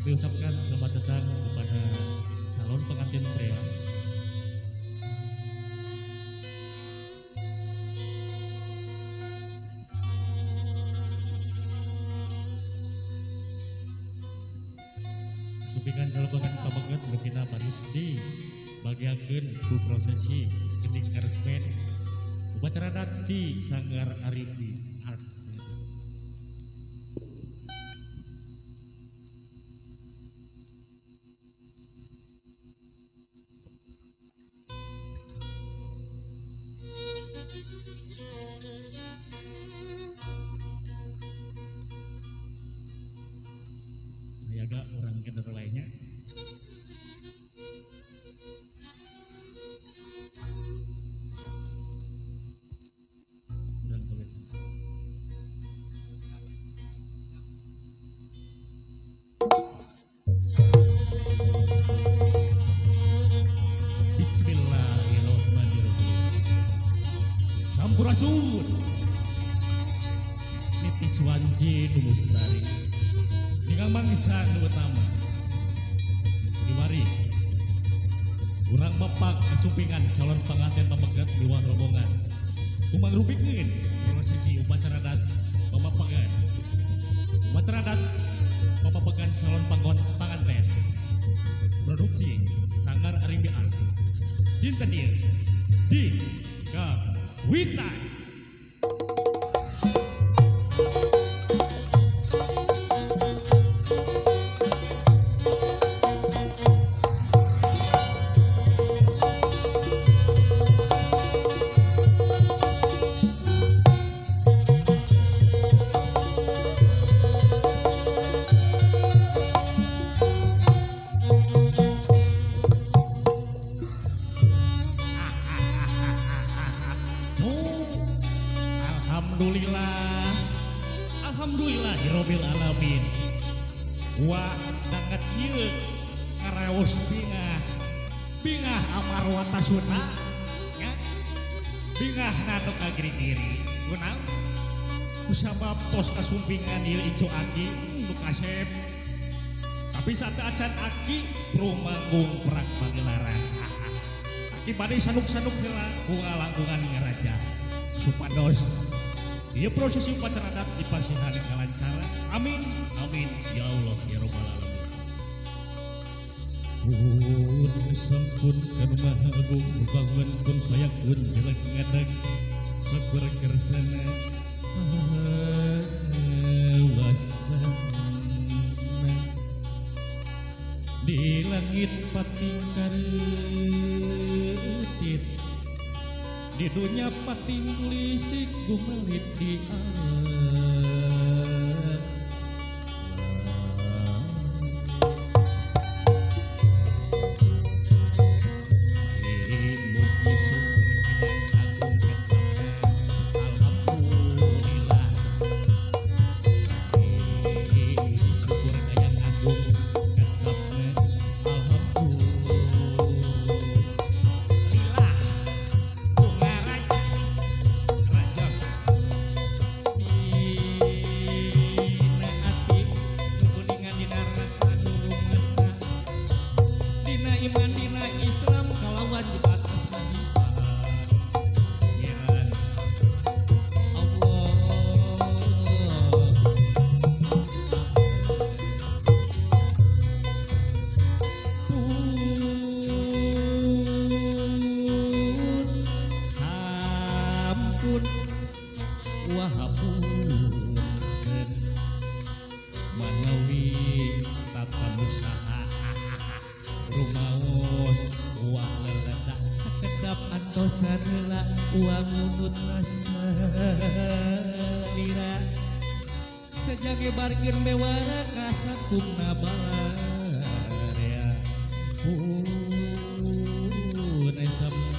Kami ucapkan selamat datang kepada calon pengantin pria. Supingan calon pengantin pamagat berpindah baris di bagiakeun ku prosesi geuning karesmen upacara adat di Sanggar Arimbi Art. Ayaga orang kendor lainnya. Dan kulit. Bismillahirrahmanirrahim. Sampurasun. Nitis wanci numustari. Dengan mangsa nu utama diwari urang bapak kesupingan calon pengantin pamegat di wang rombongan kumang rupikeun prosesi upacara adat pamapagan upacara adat pamapagan calon pengantin produksi Sanggar Arimbi Art dinten ieu di Kawitan. Alhamdulillahirabbil alamin. Wa danget ieu ngaraos bingah amarwa tasuna nya bingah nanu kagiri-giri geunang kusabab tos kasumpingan ieu Ico Aki nu kasep tapi sate acan Aki prumanggung perang pagelaran Aki bade sanuk-sanuk heula ku ngalangkungan ngaraja supados ieu prosesi upacara adat dipasihan kalancaran. Amin. Amin. Ya Allah ya Rabbal alamin. Pun sampun kanu maha agung bangun pun fayakun gelag ngadeg sakur kersana wasana di langit pating karetit di dunia pating lisik gumelit di alam ilmu isu perkidang agung kecapna alhamdulillah syukur kayang agung kecapna manawi tata usaha rumaos uang leledak sekedap antosan heula uang unut rasa lira sejage barkeun mewara kasakungna balar ya pun sampun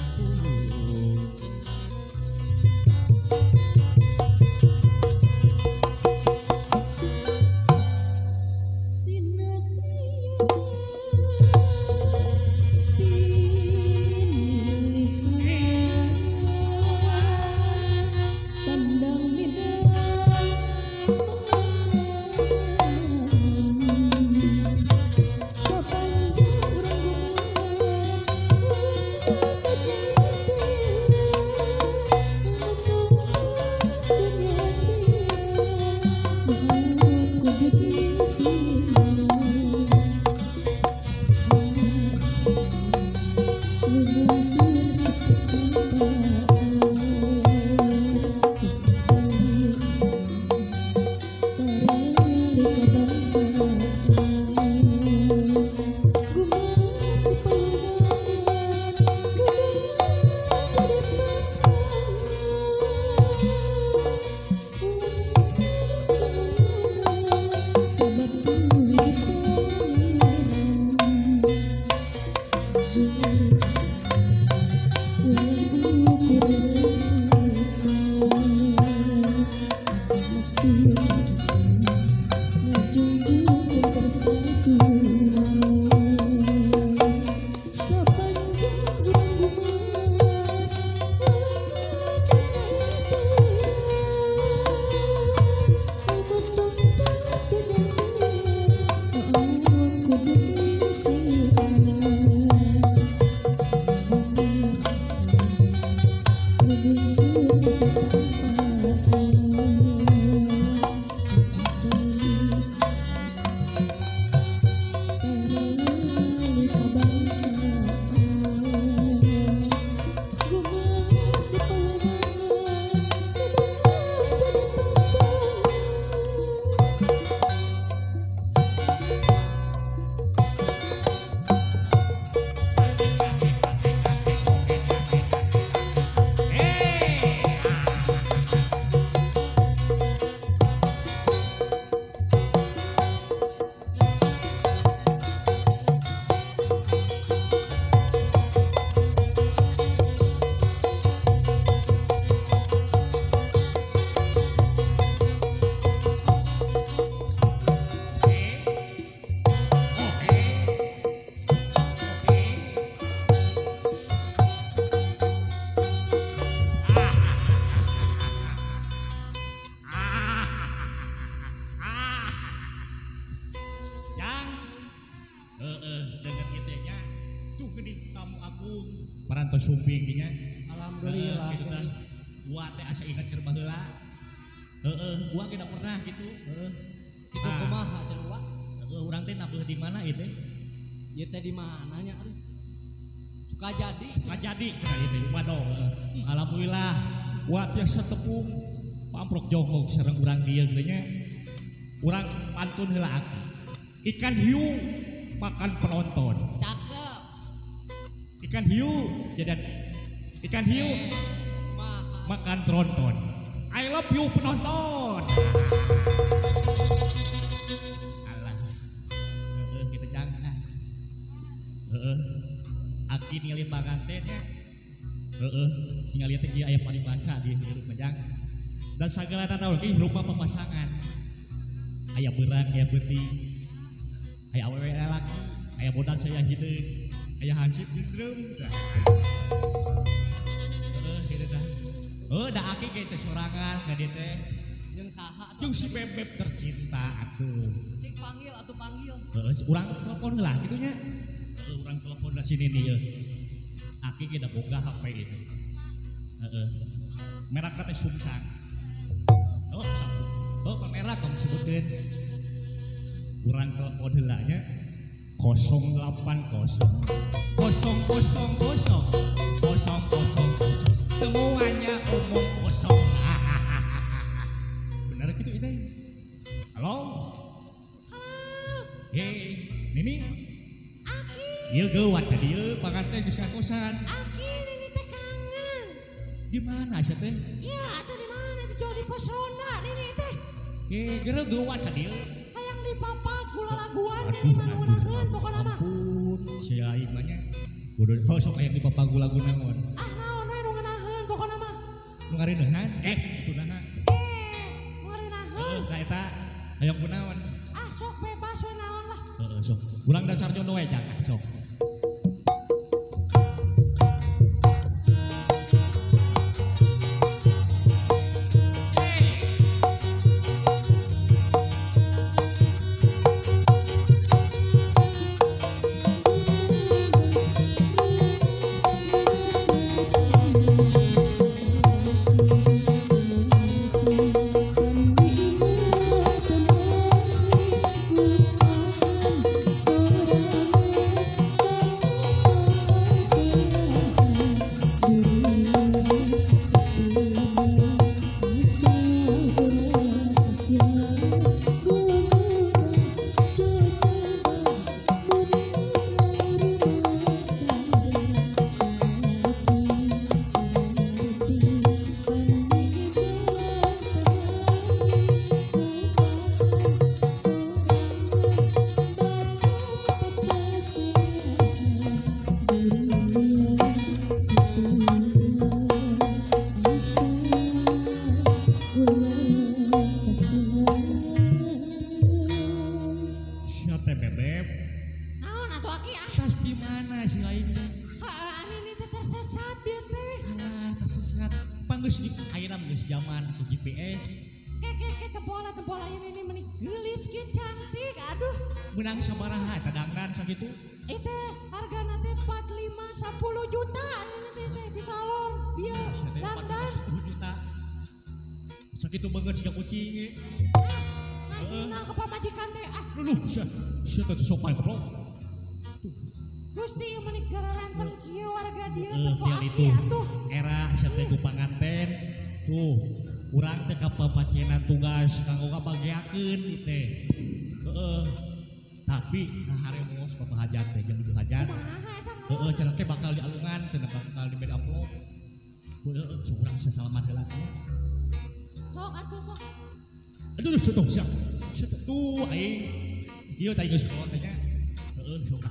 dengan itunya tuh gede tamu agung parantos sumping nya Alhamdulillah gitu kan gua teh asa ingat keur baheula gua tidak pernah gitu itu kumaha cenah Wak urang teh nabuh di mana ieu teh ieu teh di mana nya suka jadi sekali teh waduh alhamdulillah gua tiasa tepung pamprok jongkok sareng urang dieu nya urang pantun heula aku ikan hiu makan penonton cakep ikan hiu jadi ikan hiu makan tronton I love you penonton alah kita jangan aki ningali pangantennya singali teh aya paribasa di hirup menjang dan sagala tahu ki rupa pemasangan aya beurang aya beuting aya awewe laki aya bodas saya hideung aya hansip gendrem gitu dah da aki ge teh sorangan ka dieu teh jeung saha jeung si bebek tercinta atuh cik panggil atuh panggil urang telepon lah kitu nya urang telepon da sini nih aki ge da boga HP itu merakna teh Sumsang merah kamu sebutkeun urang telepon heula nya 080 semuanya umum kosong bener gitu itu halo Nini Aki ieu geuwat ka dieu panganten geus kosan Aki Nini teh kangen di mana sia teh ya atuh di mana di jual di pos ronda Nini teh geureuh geuwat ka dieu hayang di papa gula laguan Nini mangunaheun pokona mah ampun sia aing mah nya kudu sok aya di papagu lagu naon naon we nu ngeunaheun pokona mah nu ngarineuhan kunaha ngeunaheun da eta hayang kunaon sok bebas we naon lah sok ulang dasar jono we jangan sok menang sabaraha kadangdan sakitu itu hargana teh 45-10 juta ini teh di salon dia langdan 10 juta sakitu beungeut siga kucing nah ke pamajikan teh luluh sia teh sopan bro Gusti menik gararanten kieu warga dieu teu aki atuh era sia teh ku panganten tuh urang teh ka papacenan tugas kanggo kabagiakeun teh tapi haremos bapak hajat teh jeung ibu hajat cenah teh bakal dialungan cenah bakal di bed amplop surang sasalamat heula sok atuh sok aduh tuh siap tuh aing ieu teh geus kolot teh nya sok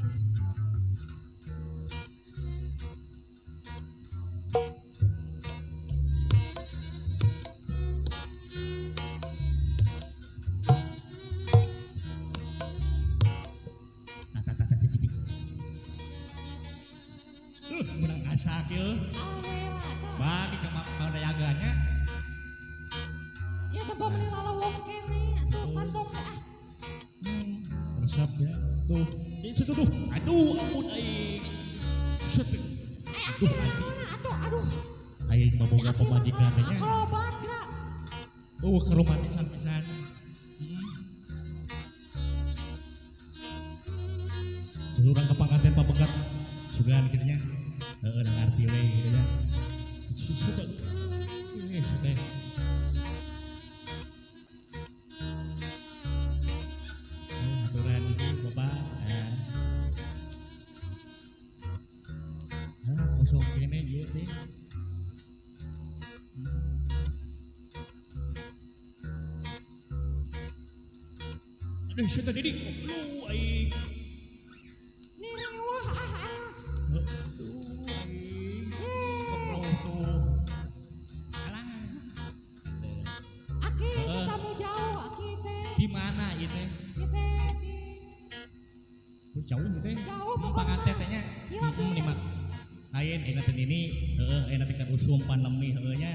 menang asak yeuh bagi ke dayaganya ya tempat menilai lawong kene atuh kantong resep ya tuh Tuh, aduh ampun aing. Setuh. Aduh anjing. Aduh. Aing maboga pemajikan nya. Akrobat gerak. Keromatisan pisan. Seluruh kepanganten pabegat sugan kitu nya. Heeh, da ngarti we kitu nya. Sudah. Sudah. Aturan iki Bapak. Kosong kene ieu teh. Aduh, sudah jadi lu aing. Nih wah Aduh, aing. Koprol tuh. Alah. Aki kamu jauh aki teh. Di mana ieu teh? Kita di Jauh teh. jauh Panganten teh nya. Di mana? Lain enak ini, enak tekan usum pandemi nya.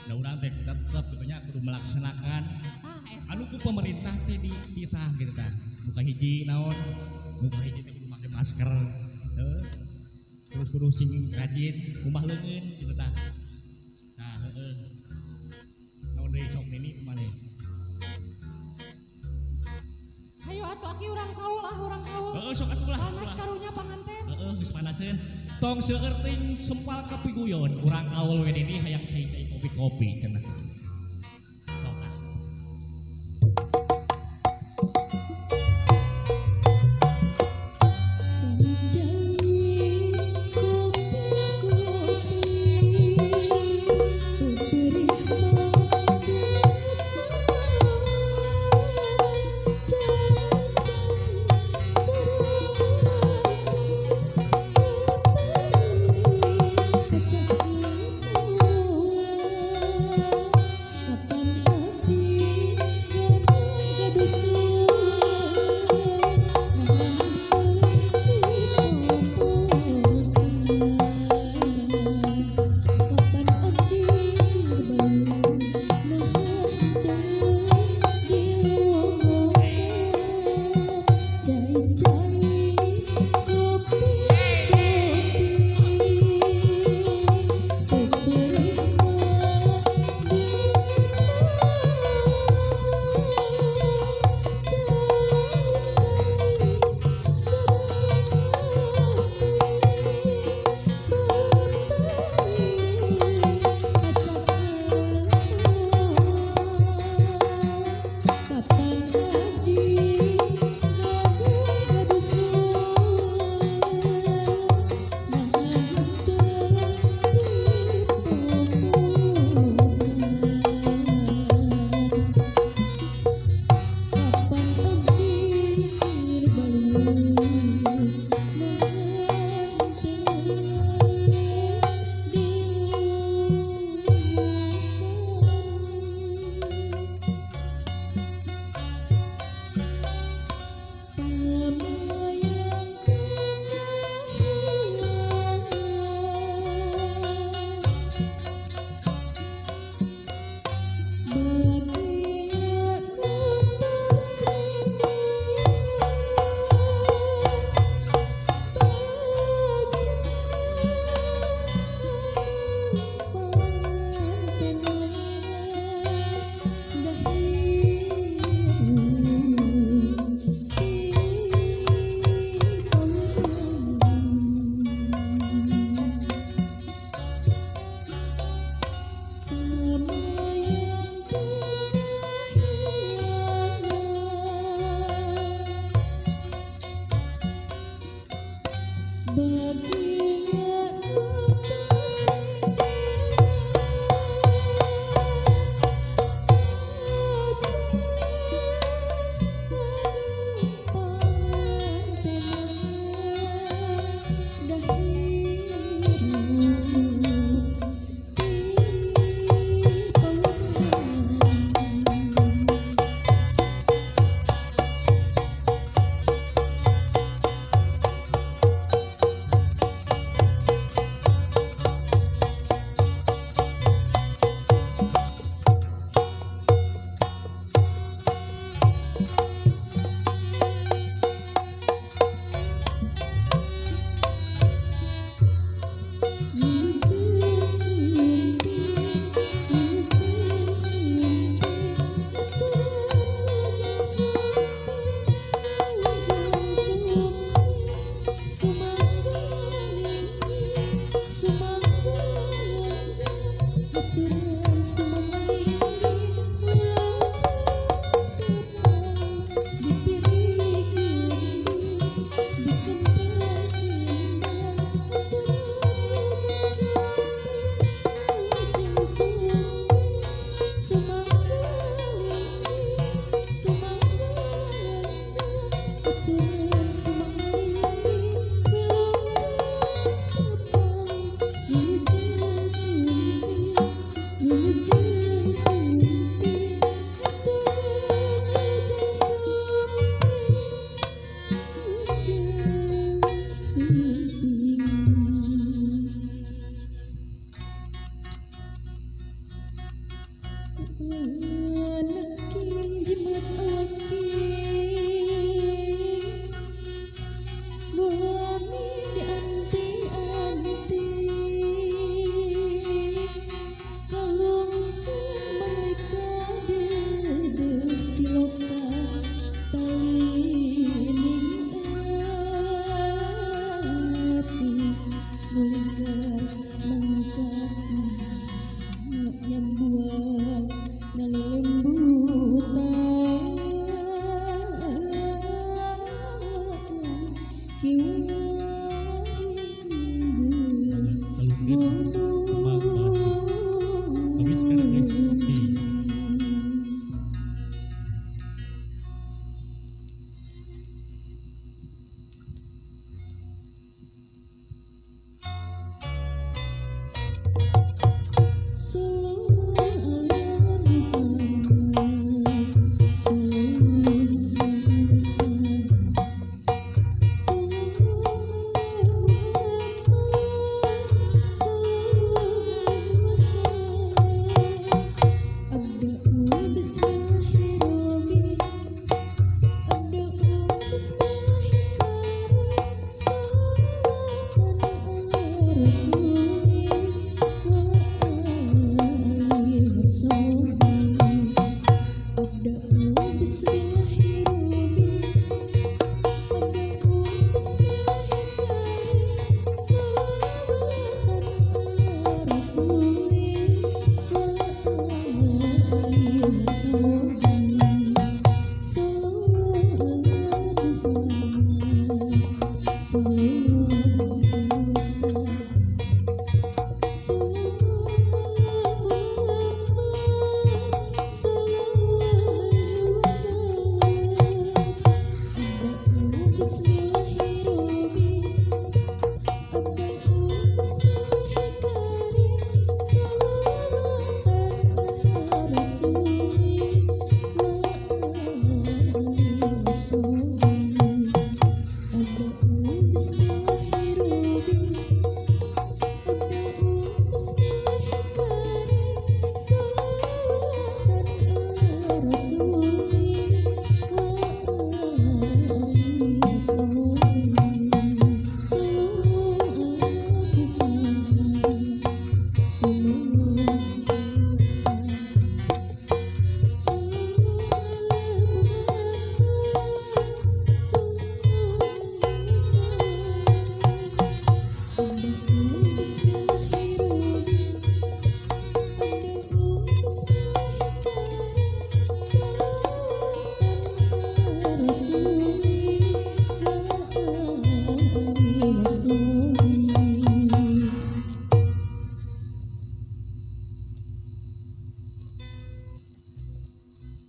Da urang teh tetep gitu nya kudu melaksanakan anu ku pemerintah teh di titah gitu tah. Buka hiji naon? Buka hiji teh kudu make masker. Terus kudu sing rajin, kumaha leungeun gitu tah. Nah, naon deui sok nini kumaha? Ayo atuh aki urang kaul lah urang kaul. Sok atuh lah. Panas karunya panganten. Geus panaseun. Tong seueur teuing sempal kapiguyon urang kaul we ini hayang cai-cai kopi-kopi cenah. Sok ah. Panggilan Mang Madu kami sekarang guys di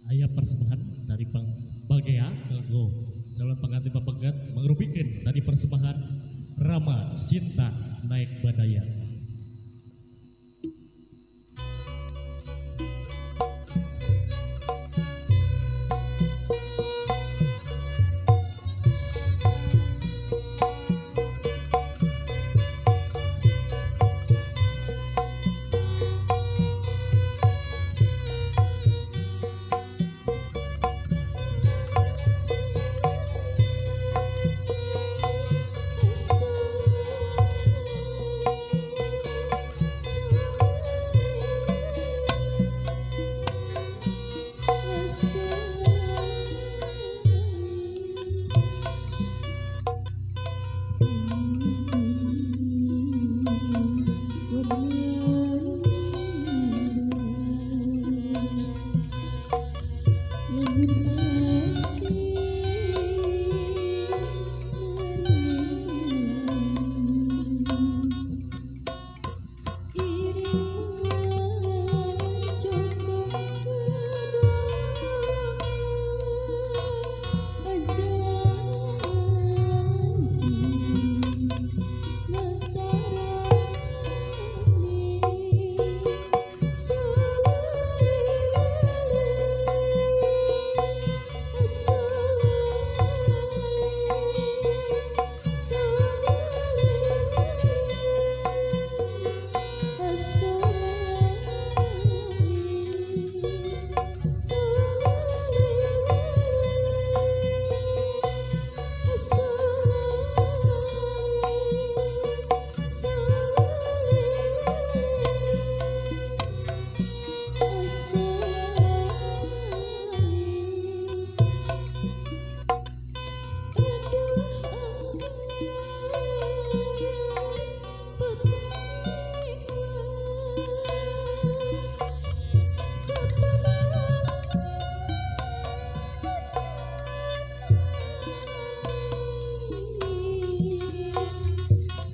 aya persembahan dari Bang Bagea kanggo calon pengantin papegat mengrupikeun dari persembahan Rama Sinta Naik Badaya.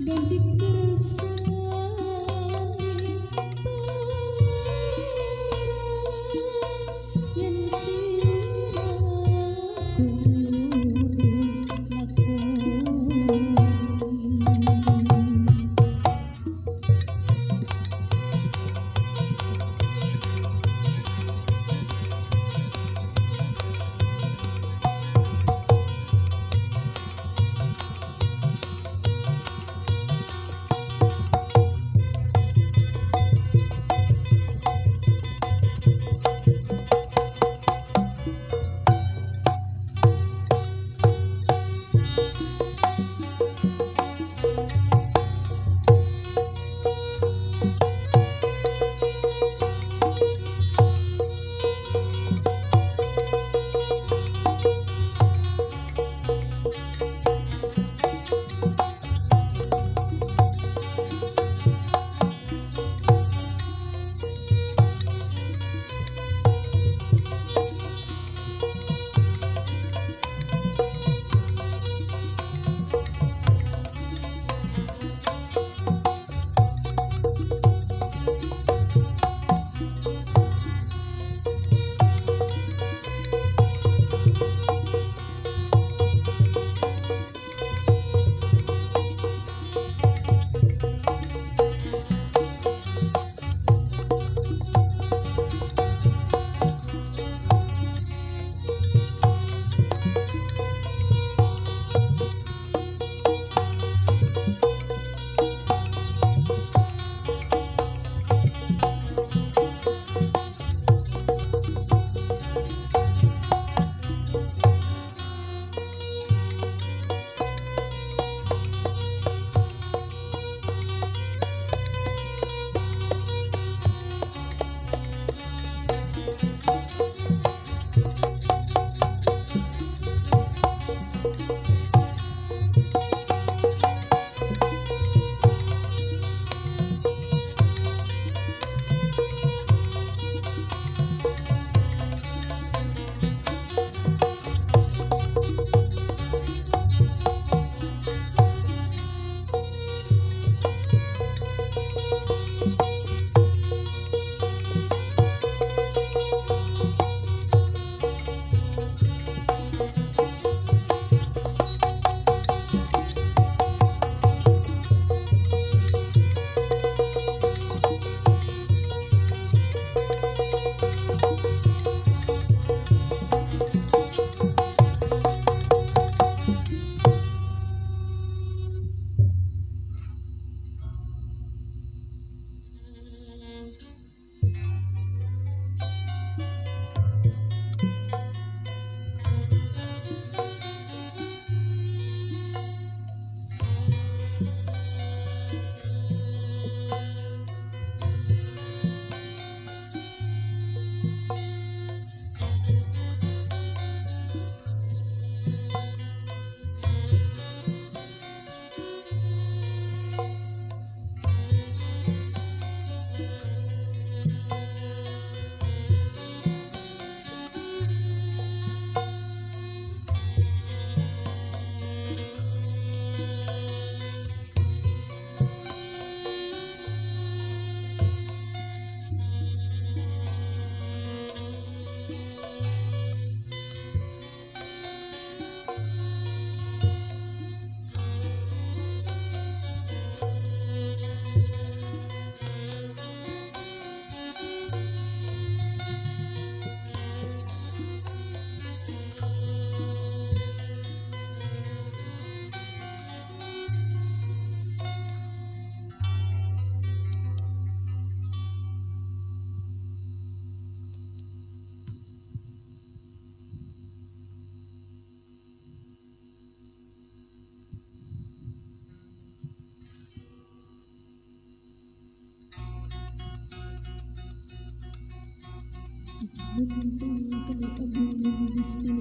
Dan dikerasa Mentang kali agung Gusti